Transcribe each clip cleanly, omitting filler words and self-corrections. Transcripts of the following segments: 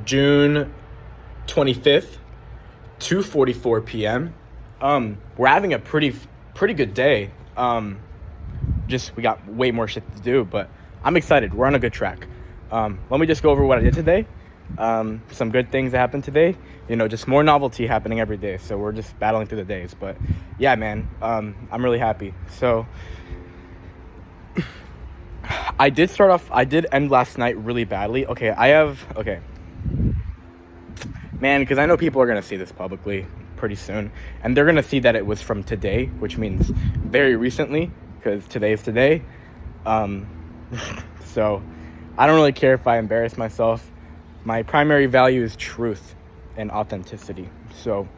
June 25th, 2:44 p.m. We're having a pretty good day. Just we got way more shit to do, but I'm excited. We're on a good track. Let me just go over what I did today. Some good things that happened today. Just more novelty happening every day. So we're just battling through the days. But yeah, man, I'm really happy. So I did end last night really badly. Okay, man, because I know people are going to see this publicly pretty soon. And they're going to see that it was from today, which means very recently, because today is today. So I don't really care if I embarrass myself. My primary value is truth and authenticity. So,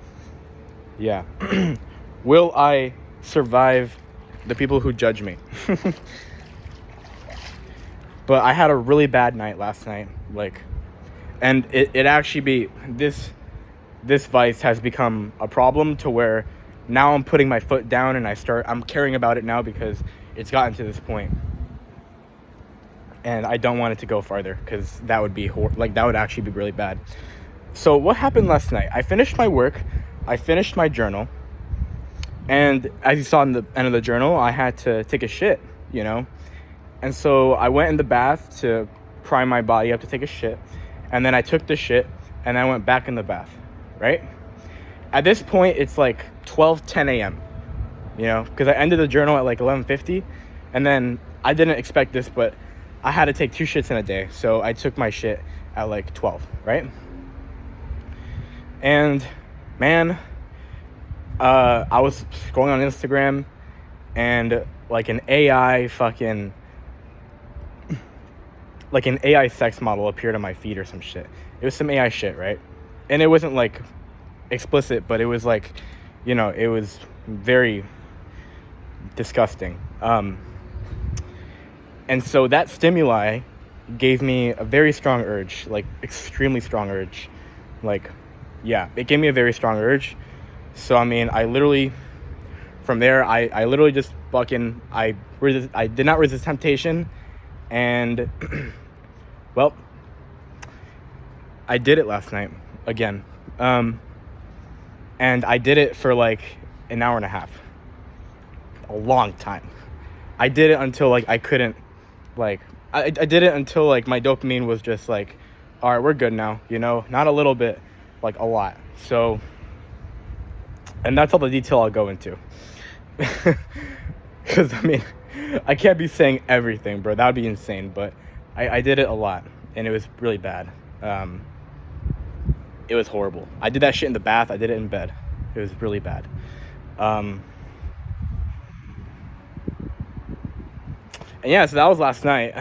yeah. Will I survive the people who judge me? But I had a really bad night last night. And it actually this vice has become a problem to where now I'm putting my foot down and I'm caring about it now because it's gotten to this point. And I don't want it to go farther because that would be that would actually be really bad. So what happened last night? I finished my work. I finished my journal. And as you saw in the end of the journal, I had to take a shit, And so I went in the bath to prime my body up to take a shit. And then I took the shit and I went back in the bath, right? At this point, it's 12:10 a.m., because I ended the journal at 11:50. And then I didn't expect this, but I had to take 2 shits in a day. So I took my shit at 12, right? And man, I was scrolling on Instagram and an AI sex model appeared on my feed or some shit. It was some AI shit, right? And it wasn't explicit, but it was it was very disgusting. And so that stimuli gave me a very strong urge, extremely strong urge. It gave me a very strong urge. So, I literally, from there, I literally just I did not resist temptation. And, well, I did it last night again. And I did it for an hour and a half. A long time. I did it until I couldn't, I did it until my dopamine was just all right, we're good now, not a little bit, a lot. So, and that's all the detail I'll go into. Because, I can't be saying everything, bro. That would be insane. But I did it a lot, and it was really bad. It was horrible. I did that shit in the bath. I did it in bed. It was really bad. And yeah, so that was last night.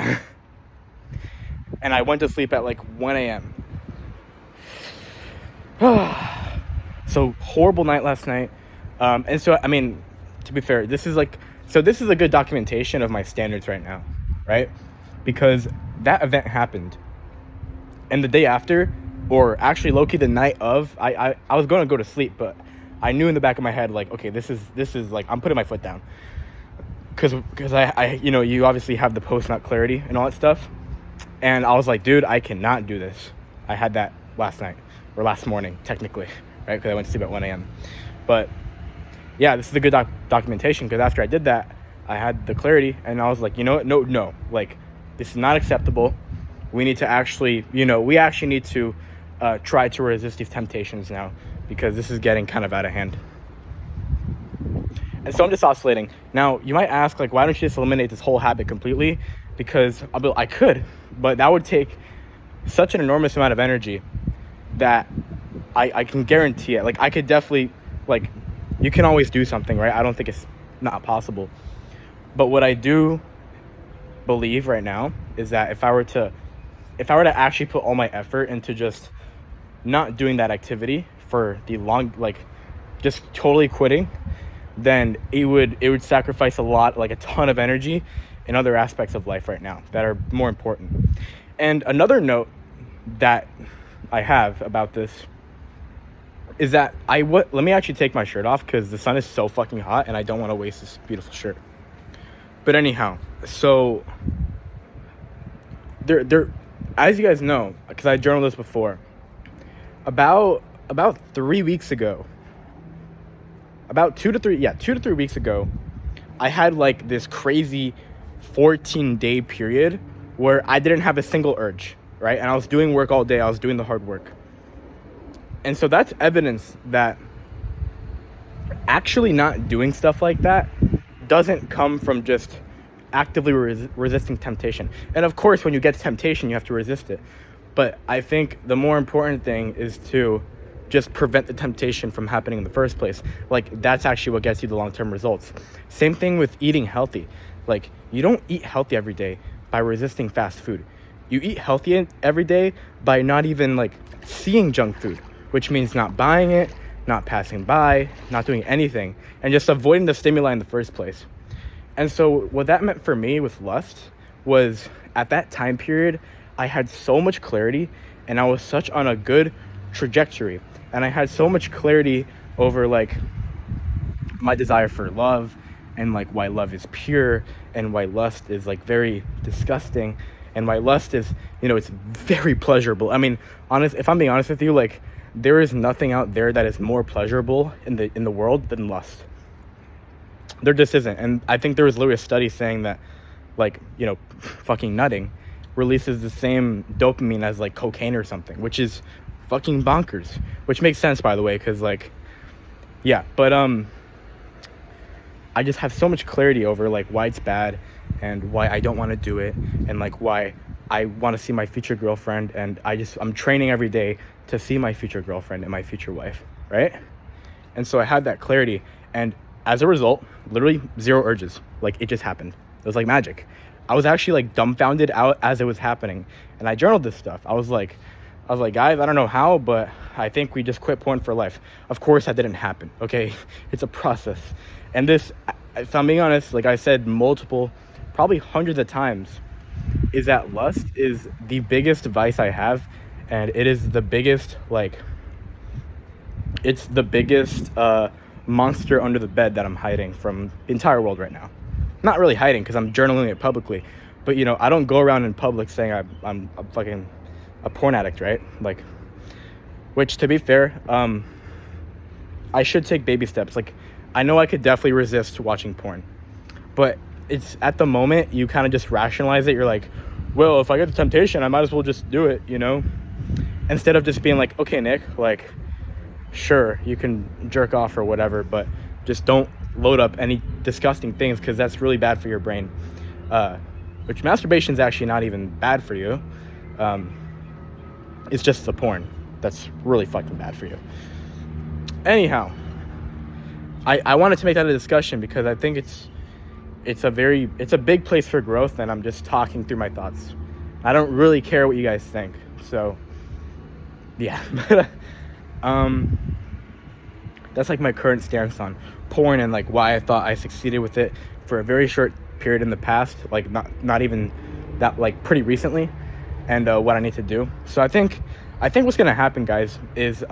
And I went to sleep at 1 a.m. So horrible night last night. And so, to be fair, this is this is a good documentation of my standards right now, right? Because that event happened. And the day after, or actually low-key the night of, I was going to go to sleep, but I knew in the back of my head, okay, this is I'm putting my foot down. Because I you obviously have the post-nut clarity and all that stuff. And I was like, dude, I cannot do this. I had that last night, or last morning, technically, right? Because I went to sleep at 1 a.m. But yeah, this is a good documentation, because after I did that, I had the clarity, and I was like, you know what? No. This is not acceptable. We need to actually, we actually need to try to resist these temptations now, because this is getting kind of out of hand. And so I'm just oscillating. Now, you might ask, why don't you just eliminate this whole habit completely? Because I could, but that would take such an enormous amount of energy that I can guarantee it. I could definitely, you can always do something, right? I don't think it's not possible. But what I do believe right now is that if I were to actually put all my effort into just not doing that activity for the long, just totally quitting, then it would sacrifice a ton of energy in other aspects of life right now that are more important. And another note that I have about this is that let me actually take my shirt off, because the sun is so fucking hot and I don't want to waste this beautiful shirt. But anyhow, so there, as you guys know, because I journaled this before, about 3 weeks ago, about 2 to 3 weeks ago, I had like this crazy 14-day period where I didn't have a single urge, right? And I was doing work all day. I was doing the hard work. And so that's evidence that actually not doing stuff like that doesn't come from just actively resisting temptation. And of course, when you get temptation, you have to resist it. But I think the more important thing is to just prevent the temptation from happening in the first place. Like, that's actually what gets you the long-term results. Same thing with eating healthy. Like, you don't eat healthy every day by resisting fast food. You eat healthy every day by not even like seeing junk food, which means not buying it, not passing by, not doing anything, and just avoiding the stimuli in the first place. And so what that meant for me with lust was, at that time period, I had so much clarity and I was such on a good trajectory. And I had so much clarity over like my desire for love and like why love is pure and why lust is like very disgusting and why lust is, it's very pleasurable. I mean, if I'm being honest with you, like, there is nothing out there that is more pleasurable in the world than lust. There just isn't. And I think there was literally a study saying that, like, fucking nutting releases the same dopamine as like cocaine or something, which is fucking bonkers. Which makes sense, by the way, because like, yeah. But I just have so much clarity over like why it's bad and why I don't want to do it and like why I want to see my future girlfriend, and I'm training every day to see my future girlfriend and my future wife, right? And so I had that clarity, and as a result, literally 0 urges. Like, it just happened. It was like magic. I was actually like dumbfounded out as it was happening, and I journaled this stuff. I was like, guys, I don't know how, but I think we just quit porn for life. Of course, that didn't happen. Okay, it's a process, and this, if I'm being honest, like I said multiple, probably hundreds of times, is that lust is the biggest vice I have, and it is the biggest, like, it's the biggest monster under the bed that I'm hiding from the entire world right now. Not really hiding, because I'm journaling it publicly, but I don't go around in public saying I'm fucking a porn addict, right? Like, which, to be fair, I should take baby steps. Like, I know I could definitely resist watching porn, but it's, at the moment, you kind of just rationalize it. You're like, well, if I get the temptation, I might as well just do it, instead of just being like, okay, Nick, like, sure, you can jerk off or whatever, but just don't load up any disgusting things, because that's really bad for your brain. Which masturbation is actually not even bad for you. It's just the porn that's really fucking bad for you. Anyhow, I wanted to make that a discussion because I think it's a big place for growth, and I'm just talking through my thoughts. I don't really care what you guys think. So, yeah. That's like my current stance on porn, and like why I thought I succeeded with it for a very short period in the past, like not even that, like, pretty recently, and what I need to do. So I think what's gonna happen, guys, is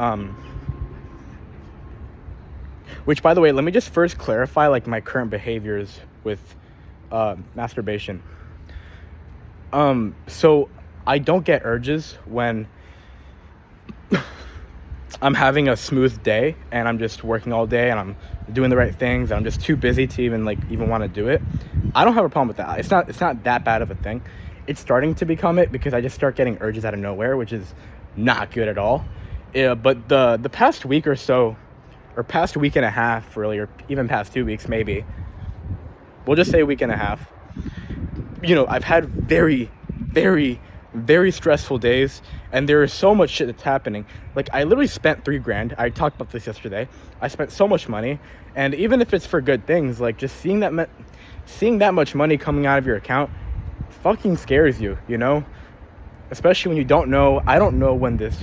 which, by the way, let me just first clarify like my current behaviors with masturbation. So I don't get urges when I'm having a smooth day and I'm just working all day and I'm doing the right things and I'm just too busy to even want to do it. I don't have a problem with that. It's not that bad of a thing. It's starting to become it because I just start getting urges out of nowhere, which is not good at all. Yeah, but the past week or so, or past week and a half, really, or even past 2 weeks, maybe, we'll just say a week and a half, I've had very, very, very stressful days, and there is so much shit that's happening. Like, I literally spent $3,000. I talked about this yesterday. I spent so much money, and even if it's for good things, like, just seeing that much money coming out of your account fucking scares you, especially when you don't know. I don't know when this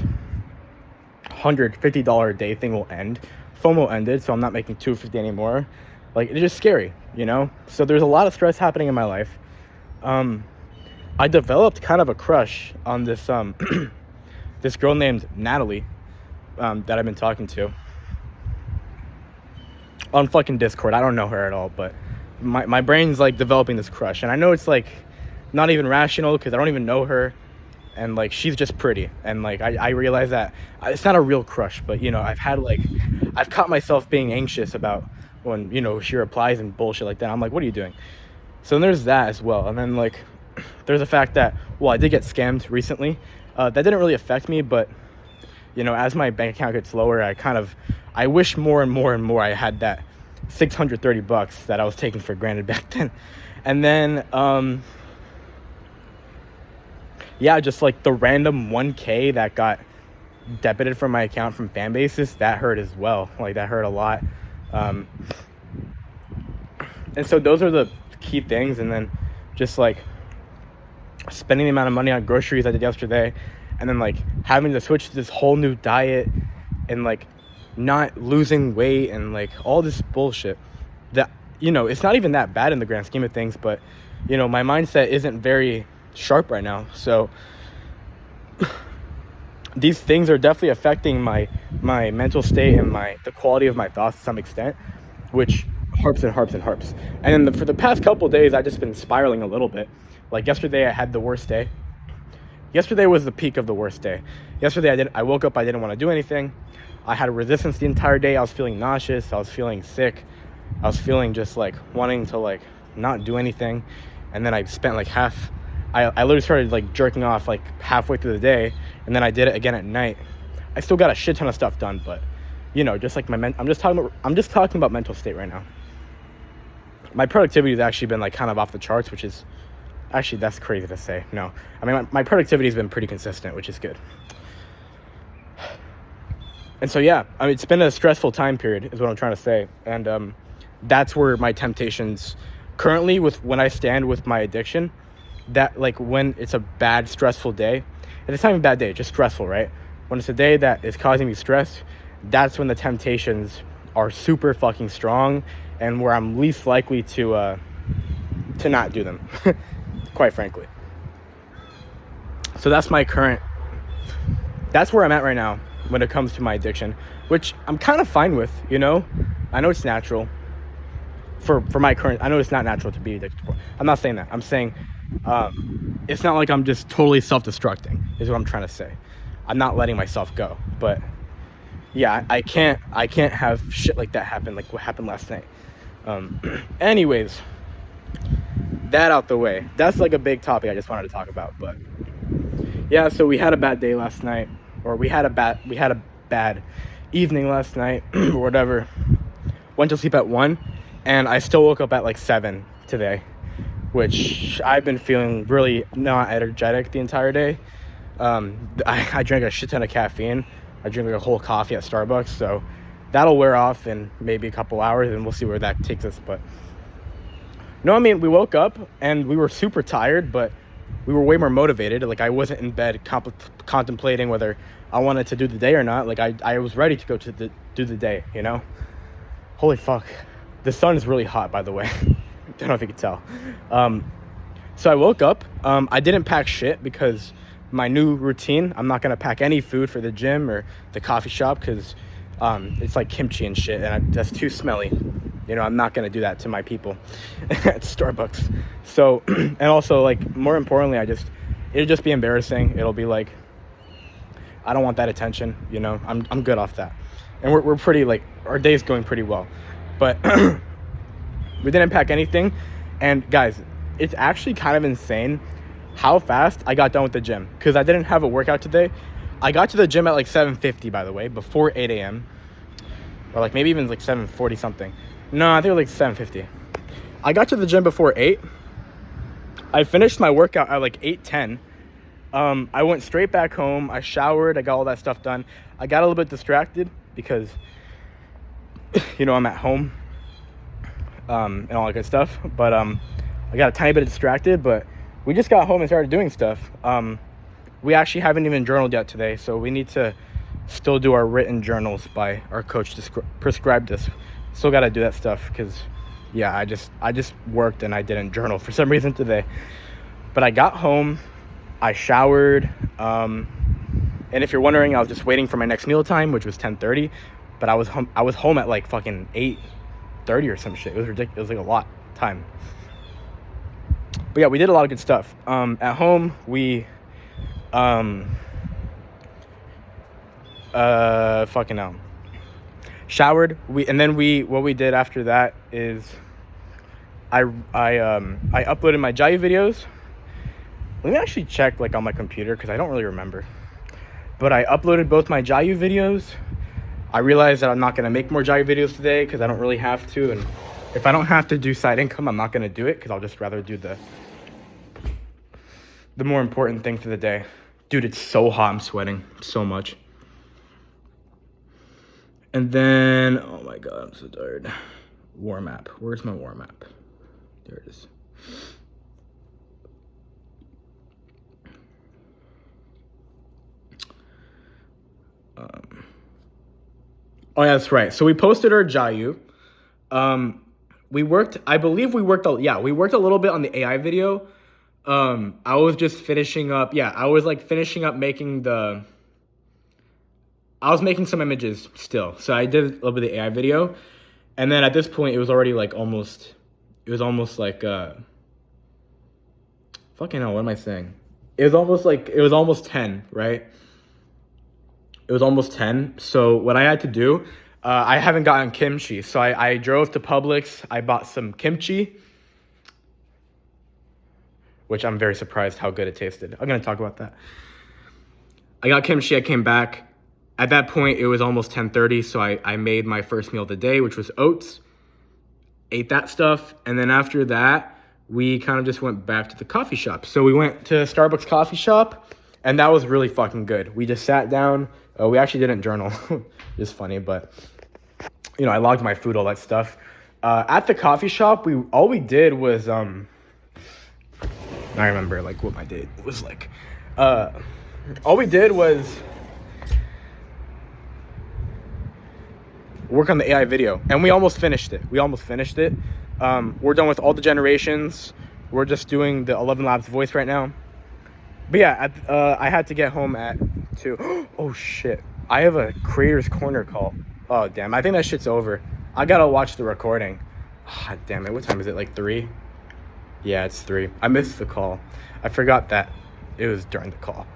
$150 a day thing will end. FOMO ended, so I'm not making $250 anymore. Like, it's just scary, so there's a lot of stress happening in my life. I developed kind of a crush on this this girl named Natalie that I've been talking to on fucking Discord. I don't know her at all, but my brain's like developing this crush, and I know it's like not even rational because I don't even know her, and like she's just pretty, and like I realize that it's not a real crush, but you know, I've caught myself being anxious about when, you know, she replies and bullshit like that. I'm like, what are you doing? So then there's that as well. And then like there's the fact that, well, I did get scammed recently. That didn't really affect me, but you know, as my bank account gets lower, I wish more and more and more I had that $630 that I was taking for granted back then. And then yeah, just like the random 1K that got debited from my account from Fanbases, that hurt as well. Like that hurt a lot. And so those are the key things. And then just like spending the amount of money on groceries I did yesterday, and then like having to switch to this whole new diet, and like not losing weight, and like all this bullshit that, you know, it's not even that bad in the grand scheme of things, but you know, my mindset isn't very sharp right now. So these things are definitely affecting my mental state and the quality of my thoughts to some extent, which harps and harps and harps. And then for the past couple of days, I've just been spiraling a little bit. Like yesterday, I had the worst day. Yesterday was the peak of the worst day. Yesterday, I woke up, I didn't want to do anything. I had a resistance the entire day. I was feeling nauseous. I was feeling sick. I was feeling just like wanting to like not do anything. And then I spent like I literally started like jerking off like halfway through the day, and then I did it again at night. I still got a shit ton of stuff done, but you know, just like I'm just talking about mental state right now. My productivity has actually been like kind of off the charts, which is actually, that's crazy to say. No, I mean, my productivity has been pretty consistent, which is good. And so yeah, I mean, it's been a stressful time period is what I'm trying to say. And that's where my temptations currently, with when I stand with my addiction, that like when it's a bad, stressful day, and it's not even a bad day, just stressful, right? When it's a day that is causing me stress, that's when the temptations are super fucking strong, and where I'm least likely to not do them, quite frankly. So that's where I'm at right now when it comes to my addiction, which I'm kind of fine with, you know? I know it's natural for my current, I know it's not natural to be addicted. I'm not saying that. I'm saying it's not like I'm just totally self-destructing, is what I'm trying to say. I'm not letting myself go, but yeah, I can't have shit like that happen, like what happened last night. Anyways, that out the way. That's like a big topic I just wanted to talk about. But yeah, so we had a bad day last night, or we had a bad evening last night, or whatever. Went to sleep at 1, and I still woke up at like 7 today, which I've been feeling really not energetic the entire day. I drank a shit ton of caffeine. I drink like a whole coffee at Starbucks, so that'll wear off in maybe a couple hours, and we'll see where that takes us. But no, I mean, we woke up and we were super tired, but we were way more motivated. Like, I wasn't in bed contemplating whether I wanted to do the day or not. Like, I was ready to go to do the day, you know? Holy fuck. The sun is really hot, by the way. Don't know if you can tell. So I woke up. I didn't pack shit because my new routine, I'm not going to pack any food for the gym or the coffee shop because it's like kimchi and shit, and that's too smelly. You know, I'm not going to do that to my people at Starbucks. So, and also, like, more importantly, it'll just be embarrassing. It'll be like, I don't want that attention, you know? I'm good off that. And we're pretty, like, our day's going pretty well. But we didn't pack anything. And guys, it's actually kind of insane how fast I got done with the gym, because I didn't have a workout today. I got to the gym at like 7:50, by the way, before 8 a.m. Or like maybe even like 7:40 something. No, I think it was like 7:50. I got to the gym before 8. I finished my workout at like 8:10. I went straight back home. I showered. I got all that stuff done. I got a little bit distracted because, you know, I'm at home and all that good stuff. But I got a tiny bit distracted, but we just got home and started doing stuff. We actually haven't even journaled yet today, so we need to still do our written journals by our coach prescribed us. Still got to do that stuff because, yeah, I just worked and I didn't journal for some reason today. But I got home, I showered, and if you're wondering, I was just waiting for my next meal time, which was 10:30. But I was home at like fucking 8:30 or some shit. It was ridiculous. It was like a lot of time. But yeah, we did a lot of good stuff. At home, we Fucking hell. Showered. What we did after that is I uploaded my Jayu videos. Let me actually check like on my computer because I don't really remember. But I uploaded both my Jayu videos. I realized that I'm not gonna make more Jayu videos today because I don't really have to, and if I don't have to do side income, I'm not gonna do it because I'll just rather do the more important thing for the day. Dude, it's so hot. I'm sweating so much. And then, oh my God, I'm so tired. Warm app. Where's my warm app? There it is. Oh yeah, that's right. So we posted our Jayu. I believe we worked a little bit on the AI video. I was just finishing up. Yeah, I was like finishing up making I was making some images still. So I did a little bit of the AI video. And then at this point, it was already like almost like, fucking hell, what am I saying? It was almost 10, right? It was almost 10. So what I had to do, I haven't gotten kimchi. So I drove to Publix. I bought some kimchi, which I'm very surprised how good it tasted. I'm going to talk about that. I got kimchi. I came back. At that point, it was almost 10:30, so I made my first meal of the day, which was oats. Ate that stuff, and then after that, we kind of just went back to the coffee shop. So we went to Starbucks coffee shop, and that was really fucking good. We just sat down. We actually didn't journal. It's funny, but, you know, I logged my food, all that stuff. At the coffee shop, all we did was, I remember, like, what my day was like. All we did was work on the AI video, and we almost finished it. We're done with all the generations. We're just doing the 11 Labs voice right now. But yeah, I had to get home at 2. Oh shit, I have a Creators Corner call. Oh damn, I think that shit's over. I gotta watch the recording. Oh, damn it, what time is it, like 3? Yeah, it's 3. I missed the call. I forgot that it was during the call.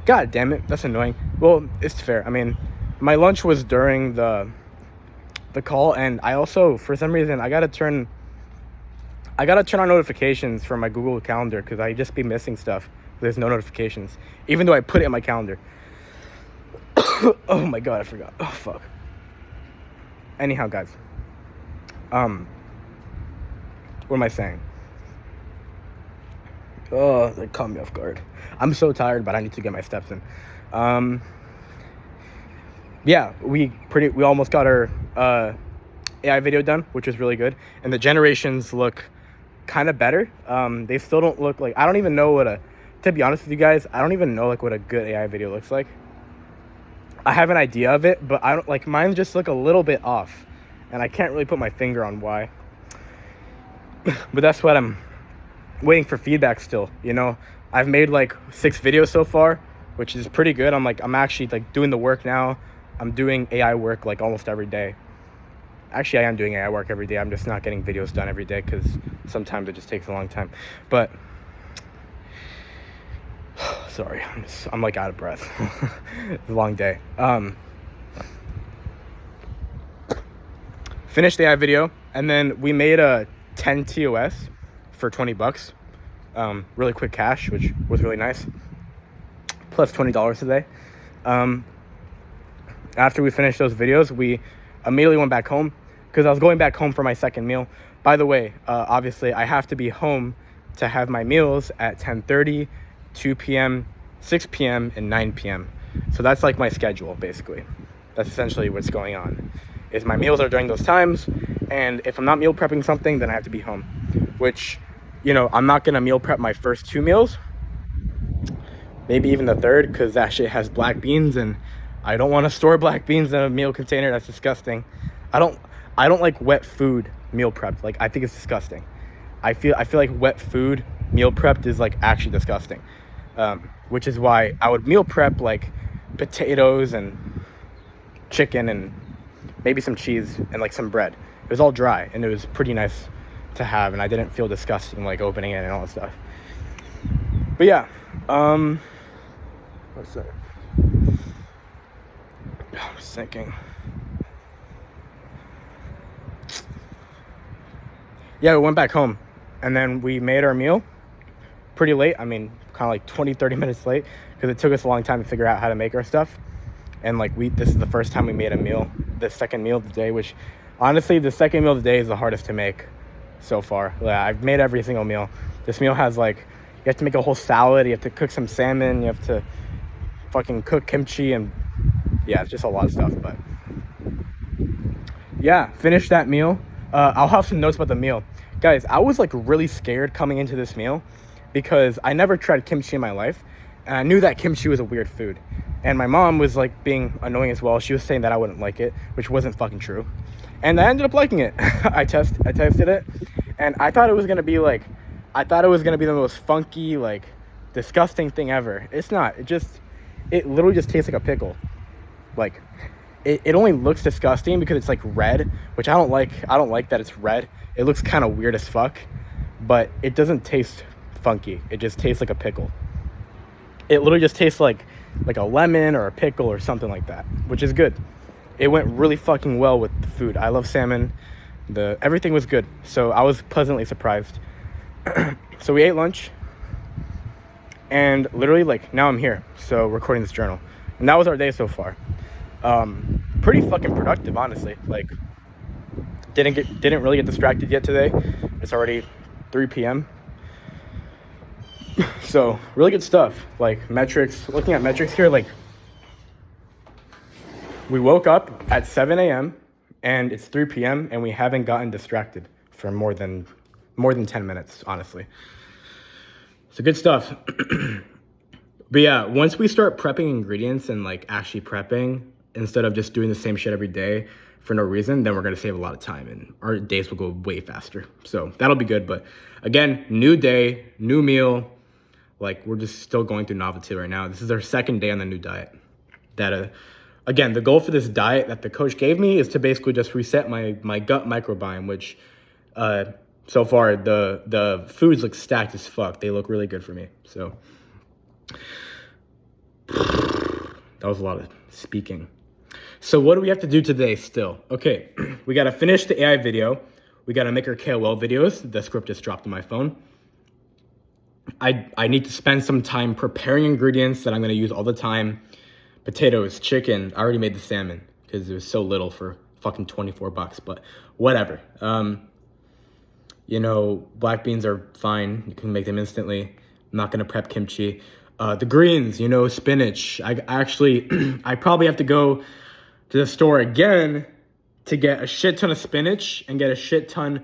God damn it, that's annoying. Well, it's fair. I mean, my lunch was during the call, and I also, for some reason, I gotta turn on notifications for my Google Calendar because I just be missing stuff. There's no notifications, even though I put it in my calendar. Oh my God, I forgot. Oh fuck. Anyhow, guys, what am I saying? Oh, they caught me off guard. I'm so tired, but I need to get my steps in. Yeah, we almost got our AI video done, which was really good, and the generations look kind of better. They still don't look like, I don't even know to be honest with you guys, I don't even know like what a good AI video looks like. I have an idea of it, but I don't like, mine just look a little bit off, and I can't really put my finger on why. But that's what I'm waiting for feedback still. You know, I've made like 6 videos so far, which is pretty good. I'm actually like doing the work now. I'm doing AI work like almost every day. Actually, I am doing AI work every day. I'm just not getting videos done every day because sometimes it just takes a long time. But sorry, I'm like out of breath. It's a long day. Finished the AI video, and then we made a 10 TOS for $20. Really quick cash, which was really nice. Plus $20 today. After we finished those videos, we immediately went back home because I was going back home for my second meal. By the way, obviously, I have to be home to have my meals at 10:30, 2 p.m., 6 p.m., and 9 p.m. So that's like my schedule, basically. That's essentially what's going on. Is my meals are during those times, and if I'm not meal prepping something, then I have to be home. Which, you know, I'm not gonna meal prep my first 2 meals, maybe even the third, because that shit has black beans, and I don't want to store black beans in a meal container. That's disgusting. I don't like wet food meal prepped. Like, I think it's disgusting. I feel like wet food meal prepped is like actually disgusting. Which is why I would meal prep like potatoes and chicken and maybe some cheese and like some bread. It was all dry and it was pretty nice to have, and I didn't feel disgusting like opening it and all that stuff. But yeah, What's that? I was thinking. Yeah, we went back home, and then we made our meal pretty late. I mean, kind of like 20, 30 minutes late, because it took us a long time to figure out how to make our stuff. And like this is the first time we made a meal, the second meal of the day, which honestly, the second meal of the day is the hardest to make so far. Yeah, I've made every single meal. This meal has like, you have to make a whole salad, you have to cook some salmon, you have to fucking cook kimchi, and yeah, it's just a lot of stuff. But yeah, finished that meal. I'll have some notes about the meal. Guys, I was like really scared coming into this meal because I never tried kimchi in my life, and I knew that kimchi was a weird food. And my mom was like being annoying as well. She was saying that I wouldn't like it, which wasn't fucking true. And I ended up liking it. I tested it, and I thought it was gonna be the most funky, like disgusting thing ever. It's not. It literally just tastes like a pickle. Like it only looks disgusting because it's like red, which I don't like. I don't like that it's red. It looks kind of weird as fuck, but it doesn't taste funky. It just tastes like a pickle. It literally just tastes like a lemon or a pickle or something like that, which is good. It went really fucking well with the food. I love salmon. Everything was good, so I was pleasantly surprised. So we ate lunch, and literally like now I'm here, so recording this journal, and that was our day so far. Pretty fucking productive, honestly. Like didn't really get distracted yet today. It's already 3 p.m. So really good stuff. Like metrics, looking at metrics here, like we woke up at 7 a.m. and it's 3 p.m. and we haven't gotten distracted for more than 10 minutes, honestly. So good stuff. But yeah, once we start prepping ingredients and like actually prepping instead of just doing the same shit every day for no reason, then we're going to save a lot of time and our days will go way faster. So that'll be good. But again, new day, new meal. Like we're just still going through novelty right now. This is our second day on the new diet. Again, the goal for this diet that the coach gave me is to basically just reset my gut microbiome, which so far the foods look stacked as fuck. They look really good for me. So that was a lot of speaking. So what do we have to do today still? Okay, we got to finish the AI video. We got to make our KOL videos. The script just dropped on my phone. I need to spend some time preparing ingredients that I'm going to use all the time. Potatoes, chicken. I already made the salmon because it was so little for fucking $24, but whatever. Black beans are fine. You can make them instantly. I'm not going to prep kimchi. The greens, spinach. I probably have to go to the store again to get a shit ton of spinach and get a shit ton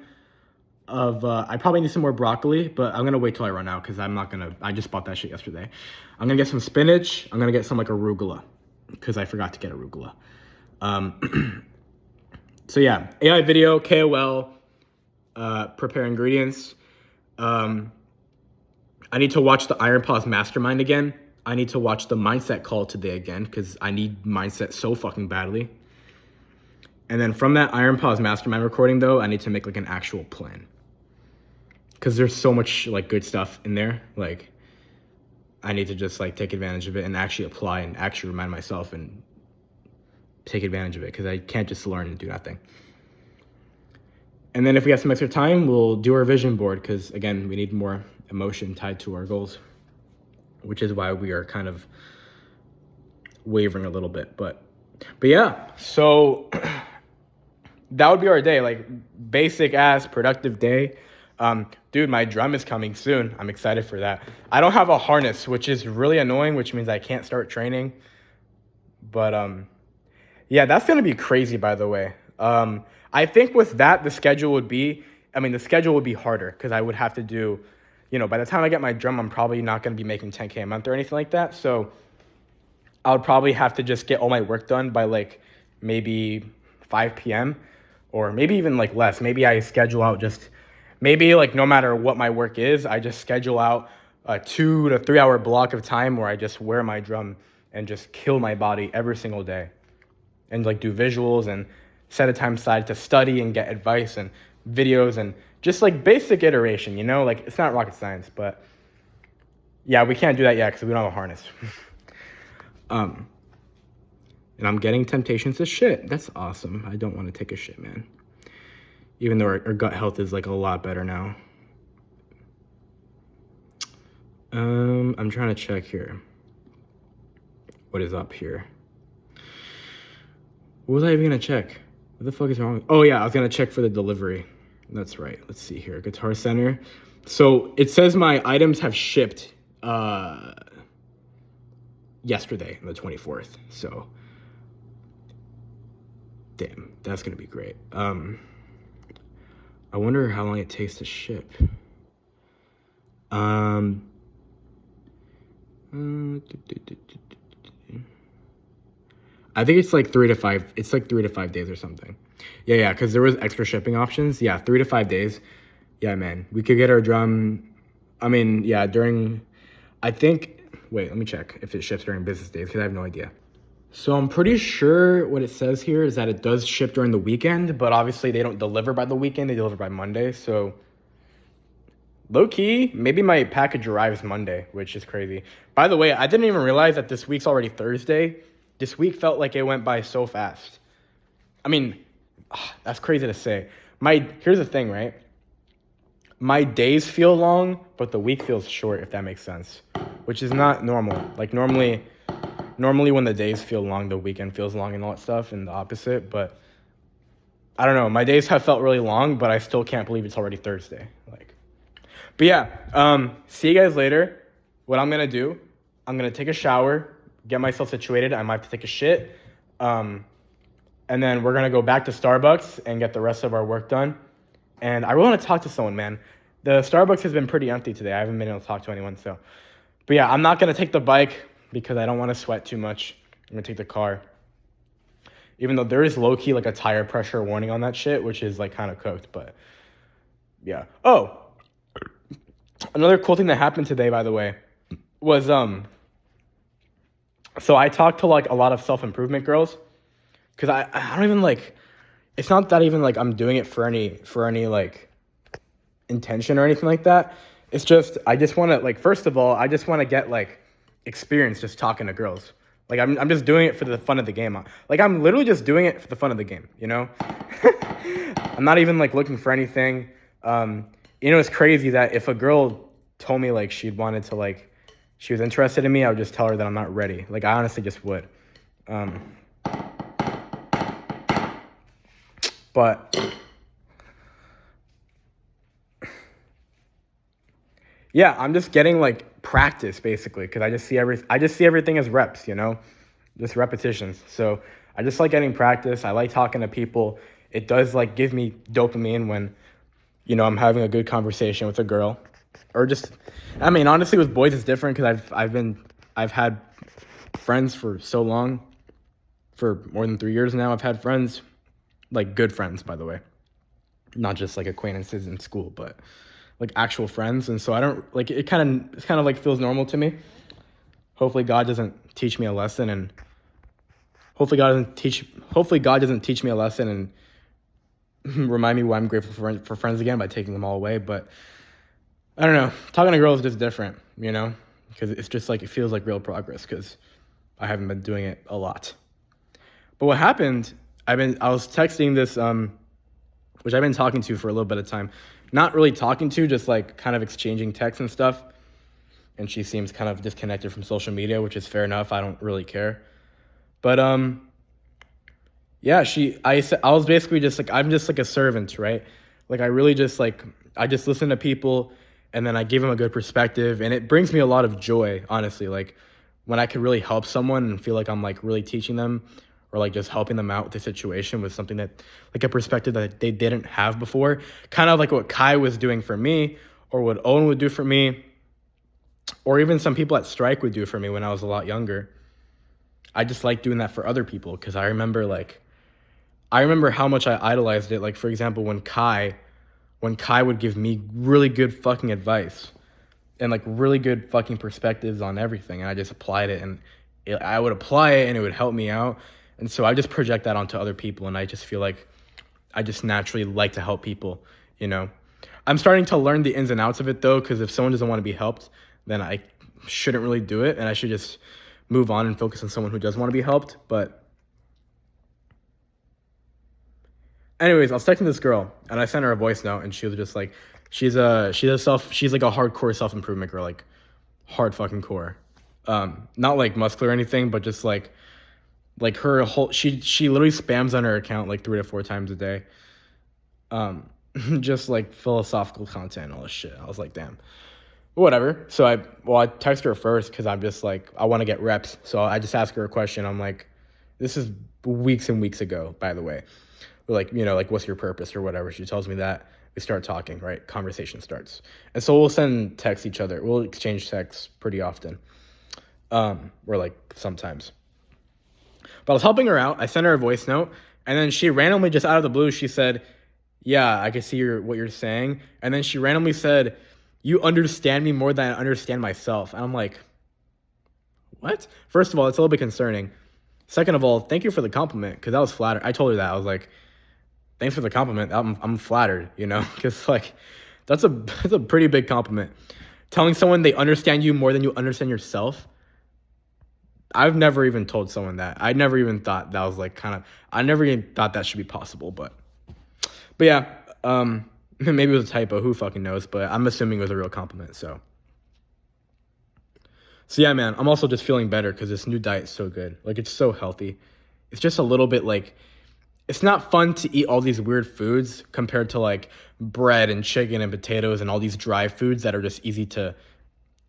of, I probably need some more broccoli, but I'm going to wait till I run out because I just bought that shit yesterday. I'm going to get some spinach. I'm going to get some like arugula because I forgot to get arugula. So yeah, AI video, KOL, prepare ingredients. I need to watch the Iron Paws Mastermind again. I need to watch the mindset call today again because I need mindset so fucking badly. And then from that Iron Paws Mastermind recording though, I need to make like an actual plan. Because there's so much like good stuff in there. Like I need to just like take advantage of it and actually apply and actually remind myself and take advantage of it because I can't just learn and do nothing. And then if we have some extra time, we'll do our vision board because again, we need more emotion tied to our goals, which is why we are kind of wavering a little bit. But yeah, so that would be our day, like basic ass productive day. Dude, my drum is coming soon. I'm excited for that. I don't have a harness, which is really annoying, which means I can't start training. But yeah, that's gonna be crazy, by the way. I think with that, the schedule would be harder because I would have to do, by the time I get my drum, I'm probably not gonna be making 10K a month or anything like that. So I would probably have to just get all my work done by like maybe 5 p.m. or maybe even like less. Maybe I schedule out maybe like no matter what my work is, I just schedule out a 2 to 3 hour block of time where I just wear my drum and just kill my body every single day and like do visuals and set a time aside to study and get advice and videos and just like basic iteration, like it's not rocket science, but yeah, we can't do that yet because we don't have a harness. And I'm getting temptations to shit. That's awesome. I don't want to take a shit, man. Even though our gut health is like a lot better now. I'm trying to check here. What is up here? What was I even gonna check? What the fuck is wrong? Oh yeah, I was gonna check for the delivery. That's right. Let's see here. Guitar Center. So it says my items have shipped yesterday, the 24th. So damn, that's gonna be great. I wonder how long it takes to ship. I think it's like 3 to 5. It's like 3 to 5 days or something. Yeah, because there was extra shipping options. Yeah, 3 to 5 days. Yeah, man, we could get our drum. I mean, yeah, during. I think. Wait, let me check if it ships during business days because I have no idea. So I'm pretty sure what it says here is that it does ship during the weekend, but obviously they don't deliver by the weekend. They deliver by Monday. So low key, maybe my package arrives Monday, which is crazy. By the way, I didn't even realize that this week's already Thursday. This week felt like it went by so fast. I mean, that's crazy to say. Here's the thing, right? My days feel long, but the week feels short, if that makes sense, which is not normal. Like normally when the days feel long, the weekend feels long and all that stuff, and the opposite. But I don't know. My days have felt really long, but I still can't believe it's already Thursday. But yeah, see you guys later. What I'm gonna do, I'm gonna take a shower, get myself situated. I might have to take a shit, and then we're gonna go back to Starbucks and get the rest of our work done. And I really want to talk to someone, man. The Starbucks has been pretty empty today. I haven't been able to talk to anyone, so. But yeah, I'm not gonna take the bike because I don't want to sweat too much. I'm gonna take the car. Even though there is low-key like a tire pressure warning on that shit, which is like kind of cooked, but yeah. Oh, another cool thing that happened today, by the way, was so I talked to like a lot of self-improvement girls because I don't even like, it's not that even like I'm doing it for any like intention or anything like that. It's just I just want to like, first of all, I just want to get like experience just talking to girls. Like I'm just doing it for the fun of the game. Like I'm literally just doing it for the fun of the game, you know? I'm not even like looking for anything. You know, it's crazy that if a girl told me like she was interested in me, I would just tell her that I'm not ready. Like I honestly just would. But yeah, I'm just getting like practice basically because I just see everything as reps, you know, just repetitions. So I just like getting practice. I like talking to people. It does like give me dopamine when, you know, I'm having a good conversation with a girl, or just, I mean, honestly, with boys it's different because I've had friends for so long, for more than 3 years now. I've had friends, like good friends, by the way, not just like acquaintances in school, but like actual friends. And so I don't like it. Kind of like feels normal to me. Hopefully God doesn't teach me a lesson, and hopefully God doesn't teach me a lesson and remind me why I'm grateful for friends again by taking them all away. But I don't know. Talking to girls is just different, you know, because it's just like it feels like real progress because I haven't been doing it a lot. But what happened? I was texting this which I've been talking to for a little bit of time. Not really talking to, just like kind of exchanging texts and stuff. And she seems kind of disconnected from social media, which is fair enough. I don't really care. But yeah, I was basically just like, I'm just like a servant, right? Like I really just like, I just listen to people and then I give them a good perspective, and it brings me a lot of joy, honestly. Like when I could really help someone and feel like I'm like really teaching them or like just helping them out with the situation with something that like a perspective that they didn't have before, kind of like what Kai was doing for me or what Owen would do for me, or even some people at Strike would do for me when I was a lot younger. I just like doing that for other people because I remember how much I idolized it. Like, for example, when Kai would give me really good fucking advice and like really good fucking perspectives on everything, and I just applied it, and I would apply it and it would help me out. And so I just project that onto other people, and I just feel like I just naturally like to help people, you know. I'm starting to learn the ins and outs of it though, because if someone doesn't want to be helped, then I shouldn't really do it, and I should just move on and focus on someone who does want to be helped. But anyways, I was texting this girl and I sent her a voice note, and she was just like, she's like a hardcore self-improvement girl, like hard fucking core. Not like muscular or anything, but just like her whole, she literally spams on her account like 3 to 4 times a day. Just like philosophical content and all this shit. I was like, damn, whatever. So I texted her first because I'm just like, I want to get reps. So I just asked her a question. I'm like, this is weeks and weeks ago, by the way. We're like, like, what's your purpose or whatever. She tells me that. We start talking, right? Conversation starts. And so we'll send texts each other. We'll exchange texts pretty often. Or like sometimes. But I was helping her out. I sent her a voice note. And then she randomly, just out of the blue, she said, yeah, I can see what you're saying. And then she randomly said, you understand me more than I understand myself. And I'm like, what? First of all, it's a little bit concerning. Second of all, thank you for the compliment, because I was flattered. I told her that. I was like, thanks for the compliment. I'm flattered, because like that's a pretty big compliment. Telling someone they understand you more than you understand yourself. I've never even told someone that. I never even thought that was like I never even thought that should be possible, but yeah, maybe it was a typo, who fucking knows, but I'm assuming it was a real compliment, so yeah, man, I'm also just feeling better because this new diet is so good. Like, it's so healthy. It's just a little bit like, it's not fun to eat all these weird foods compared to like bread and chicken and potatoes and all these dry foods that are just easy to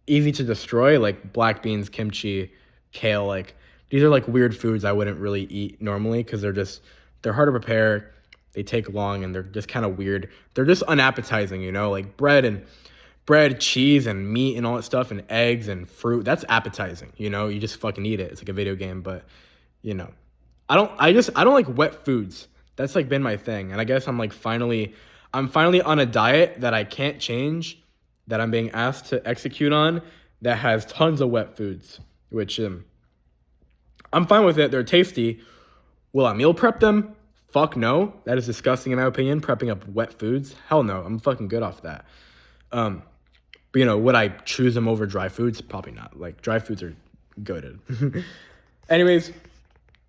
destroy, like black beans, kimchi, kale. Like, these are like weird foods I wouldn't really eat normally because they're hard to prepare. They take long and they're just kind of weird. They're just unappetizing, like bread, cheese, and meat and all that stuff, and eggs and fruit. That's appetizing, you just fucking eat it. It's like a video game, but I don't like wet foods. That's like been my thing. And I guess I'm finally on a diet that I can't change, that I'm being asked to execute on, that has tons of wet foods, which I'm fine with it. They're tasty. Will I meal prep them? Fuck no. That is disgusting in my opinion, prepping up wet foods. Hell no. I'm fucking good off that. But would I choose them over dry foods? Probably not. Like, dry foods are goated. Anyways,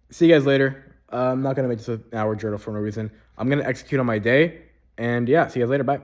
see you guys later. I'm not going to make this an hour journal for no reason. I'm going to execute on my day. And yeah, see you guys later. Bye.